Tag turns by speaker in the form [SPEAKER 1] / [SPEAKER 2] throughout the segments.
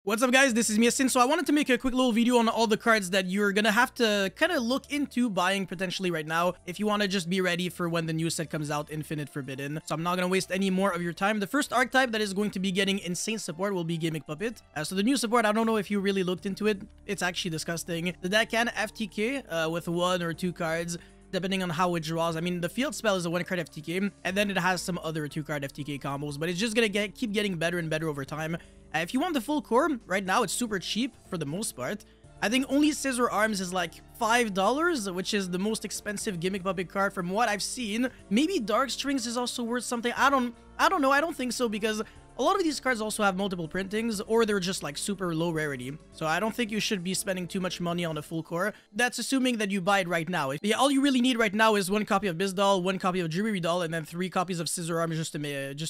[SPEAKER 1] What's up guys, this is Miasin. So I wanted to make a quick little video on all the cards that you're gonna have to kind of look into buying potentially right now if you want to just be ready for when the new set comes out, Infinite Forbidden. So I'm not gonna waste any more of your time. The first archetype that is going to be getting insane support will be Gimmick Puppet. So the new support, I don't know if you really looked into it. It's actually disgusting. The deck can FTK with 1 or 2 cards, depending on how it draws. I mean, the field spell is a 1-card FTK, and then it has some other 2-card FTK combos, but it's just gonna keep getting better and better over time. If you want the full core, right now it's super cheap for the most part. I think only Scissor Arms is like $5, which is the most expensive Gimmick Puppet card from what I've seen. Maybe Dark Strings is also worth something. I don't know. I don't think so, because a lot of these cards also have multiple printings, or they're just like super low rarity. So I don't think you should be spending too much money on a full core. That's assuming that you buy it right now. Yeah, all you really need right now is 1 copy of Bizdal, 1 copy of Jury Doll, and then 3 copies of Scissor Arms just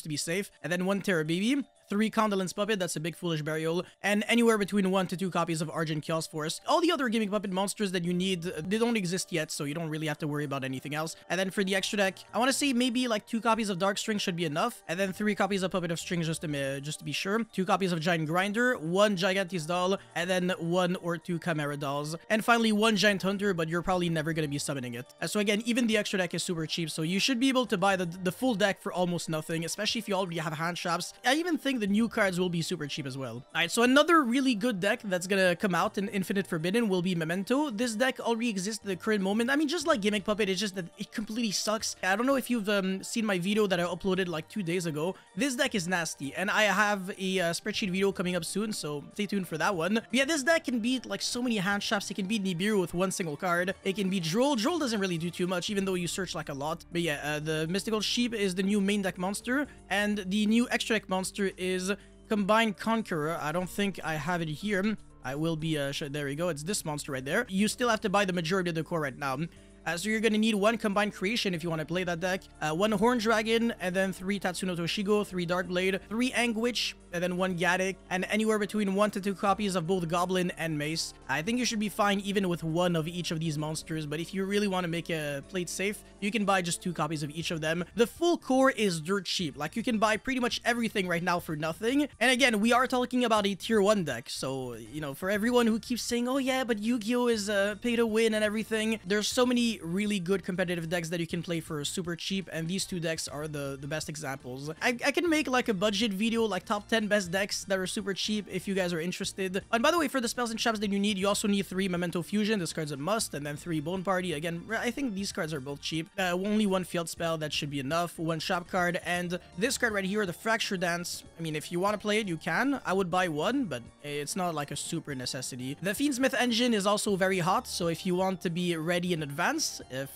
[SPEAKER 1] to be safe, and then 1 Terror Baby. 3 Condolence Puppet, that's a big foolish burial, and anywhere between 1 to 2 copies of Argent Chaos Force. All the other Gimmick Puppet monsters that you need, they don't exist yet, so you don't really have to worry about anything else. And then for the extra deck, I want to say maybe like 2 copies of Dark String should be enough, and then 3 copies of Puppet of Strings just to be sure, 2 copies of Giant Grinder, 1 Gigantis Doll, and then 1 or 2 Chimera Dolls, and finally 1 Giant Hunter, but you're probably never going to be summoning it. So again, even the extra deck is super cheap, so you should be able to buy the full deck for almost nothing, especially if you already have hand traps. I even think the new cards will be super cheap as well. Alright, so another really good deck that's gonna come out in Infinite Forbidden will be Memento. This deck already exists at the current moment. I mean, just like Gimmick Puppet, it's just that it completely sucks. I don't know if you've seen my video that I uploaded like 2 days ago. This deck is nasty, and I have a spreadsheet video coming up soon, so stay tuned for that one. But yeah, this deck can beat like so many hand traps. It can beat Nibiru with 1 single card. It can beat Droll. Droll doesn't really do too much, even though you search like a lot. But yeah, the Mystical Sheep is the new main deck monster, and the new extra deck monster is Combined Conqueror. I don't think I have it here. I will be, there we go. It's this monster right there. You still have to buy the majority of the core right now. So you're going to need 1 Combined Creation if you want to play that deck, 1 Horn Dragon, and then 3 Tatsuno Toshigo, 3 Darkblade, 3 Anguish, and then 1 Gaddick, and anywhere between 1 to 2 copies of both Goblin and Mace. I think you should be fine even with 1 of each of these monsters, but if you really want to make a plate safe, you can buy just 2 copies of each of them. The full core is dirt cheap. Like, you can buy pretty much everything right now for nothing. And again, we are talking about a tier 1 deck, so, you know, for everyone who keeps saying, oh yeah, but Yu-Gi-Oh is pay to win and everything, there's so many really good competitive decks that you can play for super cheap, and these 2 decks are the best examples. I can make like a budget video, like top 10 best decks that are super cheap if you guys are interested. And by the way, for the spells and traps that you need, you also need 3 Memento Fusion. This card's a must, and then 3 Bone Party. Again, I think these cards are both cheap. Only 1 field spell, that should be enough. 1 shop card, and this card right here, the Fracture Dance. I mean, if you want to play it, you can. I would buy 1, but it's not like a super necessity. The Fiendsmith engine is also very hot, so if you want to be ready in advance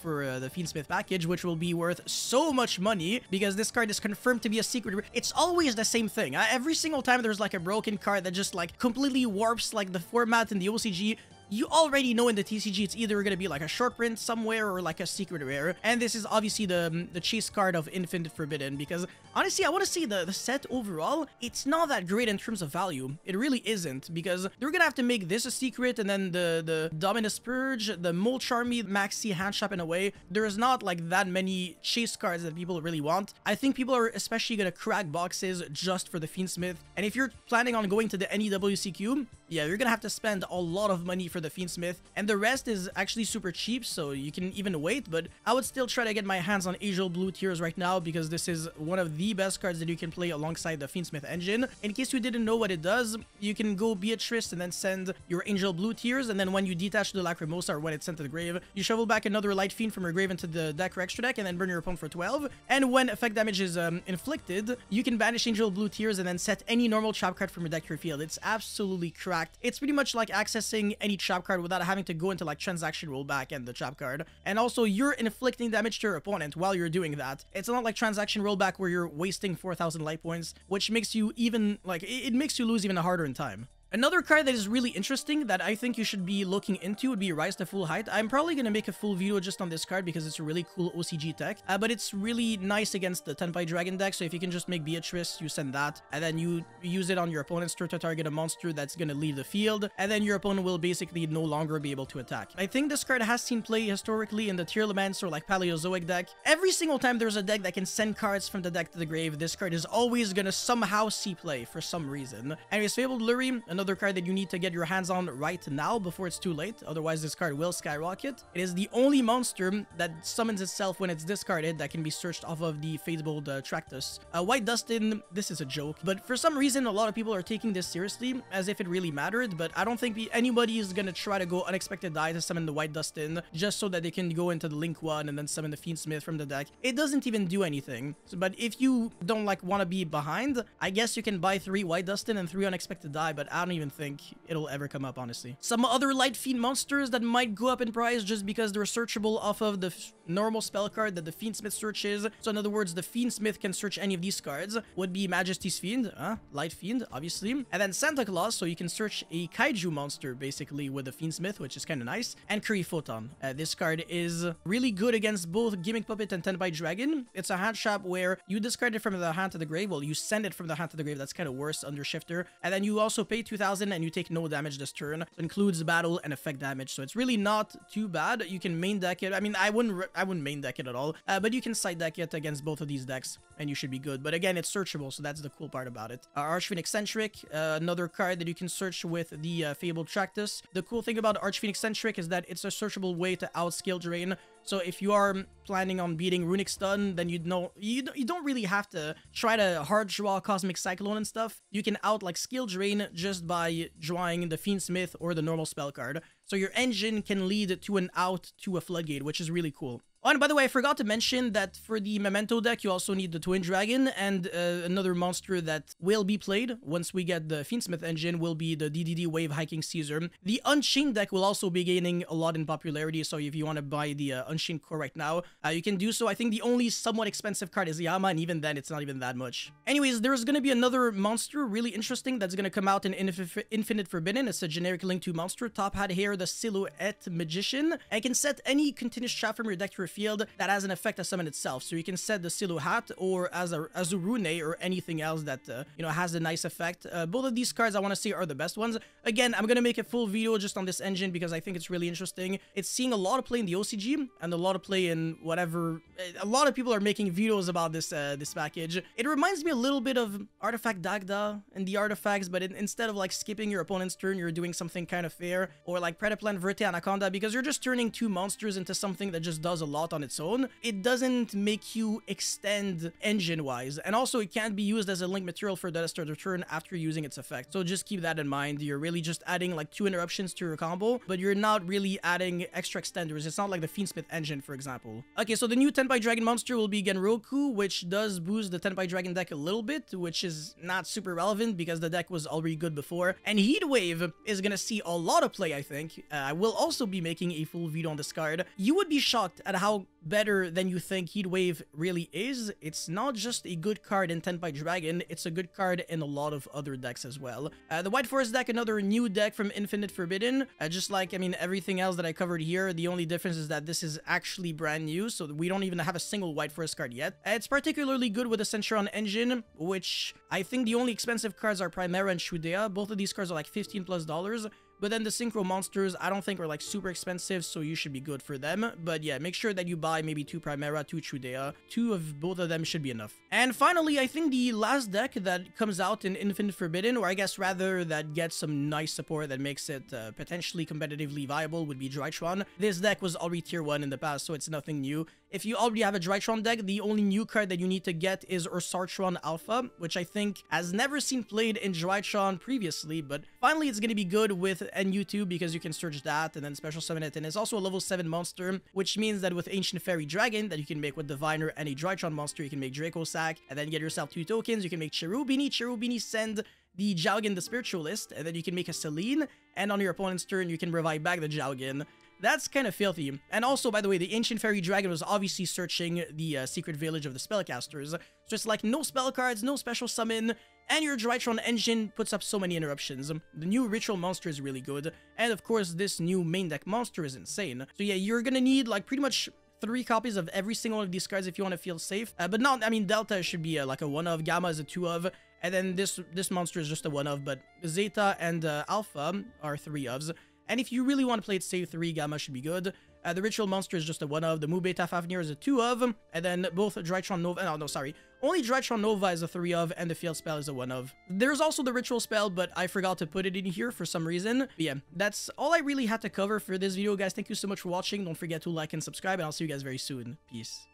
[SPEAKER 1] for the Fiendsmith package, which will be worth so much money because this card is confirmed to be a secret. It's always the same thing. Every single time there's like a broken card that just like completely warps like the format in the OCG, you already know in the TCG it's either going to be like a short print somewhere or like a secret rare. And this is obviously the chase card of Infinite Forbidden, because honestly, I want to say the set overall, it's not that great in terms of value. It really isn't, because they're going to have to make this a secret, and then the Dominus Purge, the Molcharmy, Maxi Handshop in a way. There's not like that many chase cards that people really want. I think people are especially going to crack boxes just for the Fiendsmith. And if you're planning on going to the NEWCQ, yeah, you're going to have to spend a lot of money for the Fiendsmith, and the rest is actually super cheap, so you can even wait. But I would still try to get my hands on Angel Blue Tears right now, because this is one of the best cards that you can play alongside the Fiendsmith engine. In case you didn't know what it does, you can go Beatrice and then send your Angel Blue Tears, and then when you detach the Lacrimosa, or when it's sent to the grave, you shovel back another Light Fiend from your grave into the deck or extra deck, and then burn your opponent for 12. And when effect damage is inflicted, you can banish Angel Blue Tears and then set any normal trap card from your deck to your field. It's absolutely cracked. It's pretty much like accessing any trap card without having to go into like transaction rollback and the trap card. And also, you're inflicting damage to your opponent while you're doing that. It's not like transaction rollback where you're wasting 4,000 life points, which makes you even like it makes you lose even harder in time. Another card that is really interesting that I think you should be looking into would be Rise to Full Height. I'm probably going to make a full video just on this card because it's a really cool OCG tech, but it's really nice against the Tenpai Dragon deck, so if you can just make Beatrice, you send that, and then you use it on your opponent's turn to target a monster that's going to leave the field, and then your opponent will basically no longer be able to attack. I think this card has seen play historically in the Tearlaments or like Paleozoic deck. Every single time there's a deck that can send cards from the deck to the grave, this card is always going to somehow see play for some reason. Anyways, Fabled Lurie, another another card that you need to get your hands on right now before it's too late. Otherwise, this card will skyrocket. It is the only monster that summons itself when it's discarded that can be searched off of the Fabled Tractus. White Dustin, this is a joke, but for some reason, a lot of people are taking this seriously as if it really mattered, but I don't think anybody is gonna try to go Unexpected Die to summon the White Dustin just so that they can go into the Link 1 and then summon the Fiendsmith from the deck. It doesn't even do anything. So, but if you don't like want to be behind, I guess you can buy 3 White Dustin and 3 Unexpected Die, but I don't even think it'll ever come up, honestly. Some other Light Fiend monsters that might go up in price just because they're searchable off of the normal spell card that the Fiendsmith searches. So in other words, the Fiendsmith can search any of these cards. Would be Majesty's Fiend, Light Fiend, obviously. And then Santa Claus, so you can search a Kaiju monster, basically, with the Fiendsmith, which is kind of nice. And Curry Photon. This card is really good against both Gimmick Puppet and 10 by Dragon. It's a hand trap where you discard it from the hand to the grave. Well, you send it from the hand to the grave. That's kind of worse under Shifter. And then you also pay 2,000 and you take no damage this turn. So it includes battle and effect damage. So it's really not too bad. You can main deck it. I mean, I wouldn't main deck it at all. But you can side deck it against both of these decks and you should be good. But again, it's searchable. So that's the cool part about it. Archfiend Eccentric, another card that you can search with the Fabled Tractus. The cool thing about Archfiend Eccentric is that it's a searchable way to out skill drain. So if you are planning on beating Runic Stun, then you don't really have to try to hard draw Cosmic Cyclone and stuff. You can out like skill drain just by drawing the Fiendsmith or the normal spell card. So your engine can lead to an out to a Floodgate, which is really cool. Oh, and by the way, I forgot to mention that for the Memento deck, you also need the Twin Dragon, and another monster that will be played once we get the Fiendsmith engine will be the DDD Wave Hiking Caesar. The Unchained deck will also be gaining a lot in popularity, so if you want to buy the Unchained core right now, you can do so. I think the only somewhat expensive card is Yama, and even then, it's not even that much. Anyways, there's going to be another monster really interesting that's going to come out in Infinite Forbidden. It's a generic Link 2 monster. Top hat here, the Silhouette Magician. And can set any continuous trap from your deck to your field that has an effect to summon itself. So you can set the Silhouette or as a Rune or anything else that has a nice effect. Both of these cards I want to say are the best ones. Again, I'm gonna make a full video just on this engine because I think it's really interesting. It's seeing a lot of play in the OCG and a lot of play in whatever. A lot of people are making videos about this this package. It reminds me a little bit of Artifact Dagda and the artifacts, but instead of like skipping your opponent's turn, you're doing something kind of fair, or like Predaplan Verte Anaconda, because you're just turning 2 monsters into something that just does a lot on its own. It doesn't make you extend engine-wise, and also it can't be used as a link material for the start of turn after using its effect. So just keep that in mind. You're really just adding like 2 interruptions to your combo, but you're not really adding extra extenders. It's not like the Fiendsmith engine, for example. Okay, so the new 10 by Dragon monster will be Genroku, which does boost the 10 by Dragon deck a little bit, which is not super relevant because the deck was already good before. And Heatwave is gonna see a lot of play, I think. I will also be making a full video on this card. You would be shocked at how better than you think Heatwave really is. It's not just a good card in 10 by Dragon, it's a good card in a lot of other decks as well. The White Forest deck, another new deck from Infinite Forbidden. Just like, I mean, everything else that I covered here, the only difference is that this is actually brand new, so we don't even have a single White Forest card yet. It's particularly good with the Centuron engine, which I think the only expensive cards are Primera and Shudea. Both of these cards are like $15+. But then the Synchro monsters, I don't think are like super expensive, so you should be good for them. But yeah, make sure that you buy maybe 2 Primera, 2 Trudea. 2 of both of them should be enough. And finally, I think the last deck that comes out in Infinite Forbidden, or I guess rather that gets some nice support that makes it potentially competitively viable, would be Drytron. This deck was already tier 1 in the past, so it's nothing new. If you already have a Drytron deck, the only new card that you need to get is Ursartron Alpha, which I think has never seen played in Drytron previously, but finally it's going to be good with NU2 because you can search that and then special summon it, and it's also a level 7 monster, which means that with Ancient Fairy Dragon that you can make with Diviner and a Drytron monster, you can make Draco Sack and then get yourself 2 tokens. You can make Cherubini. Cherubini send the Jowgen the Spiritualist, and then you can make a Celine, and on your opponent's turn you can revive back the Jowgen. That's kind of filthy. And also, by the way, the Ancient Fairy Dragon was obviously searching the Secret Village of the Spellcasters. So it's like no spell cards, no special summon, and your Drytron engine puts up so many interruptions. The new Ritual monster is really good, and of course, this new main deck monster is insane. So yeah, you're gonna need like pretty much 3 copies of every single one of these cards if you want to feel safe. But not, I mean, Delta should be like a 1 of, Gamma is a 2 of, and then this monster is just a 1 of, but Zeta and Alpha are 3 ofs. And if you really want to play it safe, 3 Gamma should be good. The Ritual Monster is just a 1 of. The Mu Beta Fafnir is a 2 of. And then both Drytron Nova... no, sorry. Only Drytron Nova is a 3 of, and the Field Spell is a 1 of. There's also the Ritual Spell, but I forgot to put it in here for some reason. But yeah, that's all I really had to cover for this video, guys. Thank you so much for watching. Don't forget to like and subscribe, and I'll see you guys very soon. Peace.